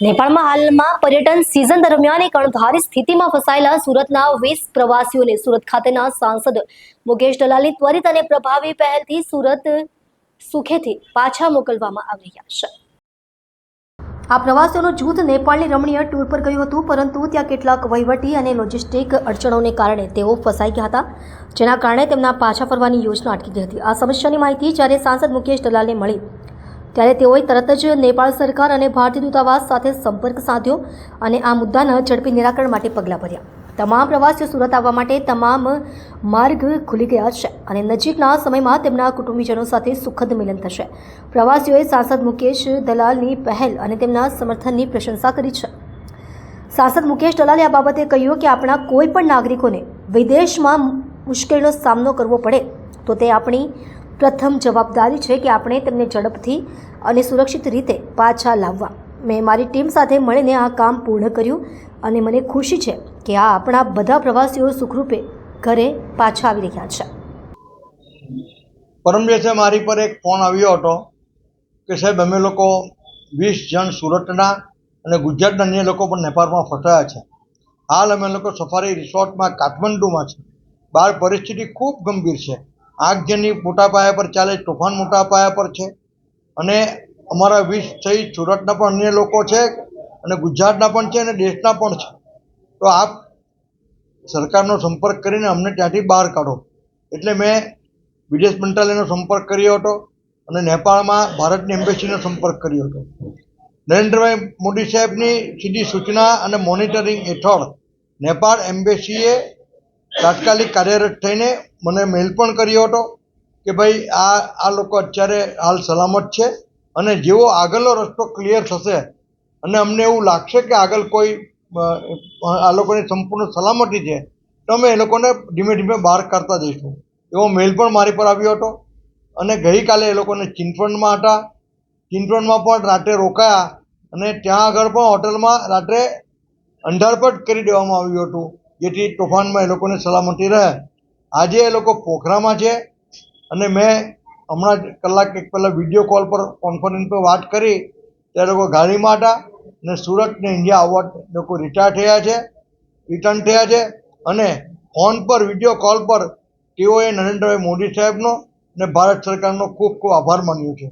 નેપાળમાં હાલમાં પર્યટન સિઝન દરમિયાન એક અણધારી સ્થિતિમાં ફસાયેલા સુરતના 20 પ્રવાસીઓને સુરત ખાતેના સાંસદ મુકેશ દલાલની ત્વરિત અને પ્રભાવી પહેલથી સુરત સુખેથી પાછા મોકલવામાં આવી રહ્યા છે। આ પ્રવાસીઓનું જૂથ નેપાળની રમણીય ટૂર પર ગયું હતું, પરંતુ ત્યાં કેટલાક વહીવટી અને લોજિસ્ટિક અડચણોને કારણે તેઓ ફસાઈ ગયા હતા, જેના કારણે તેમના પાછા ફરવાની યોજના અટકી ગઈ હતી। આ સમસ્યાની માહિતી જ્યારે સાંસદ મુકેશ દલાલને મળી ત્યારે તેઓએ તરત જ નેપાળ સરકાર અને ભારતીય દૂતાવાસ સાથે સંપર્ક સાધ્યો અને આ મુદ્દાના ઝડપી નિરાકરણ માટે પગલાં ભર્યા। તમામ પ્રવાસીઓ સુરત આવવા માટે તમામ માર્ગ ખુલી ગયા છે અને નજીકના સમયમાં તેમના કુટુંબીજનો સાથે સુખદ મિલન થશે। પ્રવાસીઓએ સાંસદ મુકેશ દલાલની પહેલ અને તેમના સમર્થનની પ્રશંસા કરી છે। સાંસદ મુકેશ દલાલે આ બાબતે કહ્યું કે આપણા કોઈ પણ નાગરિકોને વિદેશમાં મુશ્કેલીનો સામનો કરવો પડે તો તે આપણી પ્રથમ જવાબદારી છે કે આપણે તેમને ઝડપથી અને સુરક્ષિત રીતે પાછા લાવવા। મેં મારી ટીમ સાથે મળીને આ કામ પૂર્ણ કર્યું અને મને ખુશી છે કે આ આપણા બધા પ્રવાસીઓ સુખરૂપે ઘરે પાછા આવી રહ્યા છે। પરમ દિવસે મારી પર એક ફોન આવ્યો હતો કે સાહેબ અમે લોકો 20 જણ સુરતના અને ગુજરાતના અન્ય લોકો પણ નેપાળમાં ફસાયા છે। હાલ અમે લોકો સફારી રિસોર્ટમાં કાઠમંડુમાં છે। બહાર પરિસ્થિતિ ખૂબ ગંભીર છે। આગજની મોટા પાયા પર ચાલે, તોફાન મોટા પાયા પર છે અને અમારા 20 સહિત સુરતના પણ અન્ય લોકો છે અને ગુજરાતના પણ છે અને દેશના પણ છે। તો આપ સરકારનો સંપર્ક કરીને અમને ત્યાંથી બહાર કાઢો। એટલે મેં વિદેશ મંત્રાલયનો સંપર્ક કર્યો હતો અને નેપાળમાં ભારતની એમ્બેસીનો સંપર્ક કર્યો હતો। નરેન્દ્રભાઈ મોદી સાહેબની સીધી સૂચના અને મોનિટરિંગ હેઠળ નેપાળ એમ્બેસીએ તાત્કાલિક કાર્યરત થઈને મને મેલ પણ કર્યો હતો કે ભાઈ આ લોકો અત્યારે હાલ સલામત છે અને જેવો આગળનો રસ્તો ક્લિયર થશે અને અમને એવું લાગશે કે આગળ કોઈ આ લોકોની સંપૂર્ણ સલામતી છે તો અમે એ લોકોને ધીમે ધીમે બહાર કાઢતા જઈશું। એવો મેલ પણ મારી પર આવ્યો હતો અને ગઈકાલે એ લોકોને ચિંતવનમાં હતા। ચિંતવનમાં પણ રાત્રે રોકાયા અને ત્યાં આગળ પણ હોટલમાં રાત્રે અંધારપટ કરી દેવામાં આવ્યું હતું જેથી તોફાનમાં એ લોકોને સલામતી રહે। આજે એ લોકો પોખરામાં છે અને મેં હમણાં કલાક એક પહેલાં વિડીયો કોલ પર કોન્ફરન્સ પર વાત કરી ત્યારે લોકો ગાડીમાં હતા અને સુરતને ઇન્ડિયા આવવા લોકો રિટર્ન થયા છે અને ફોન પર વિડીયો કોલ પર તેઓએ નરેન્દ્રભાઈ મોદી સાહેબનો અને ભારત સરકારનો ખૂબ ખૂબ આભાર માન્યો છે।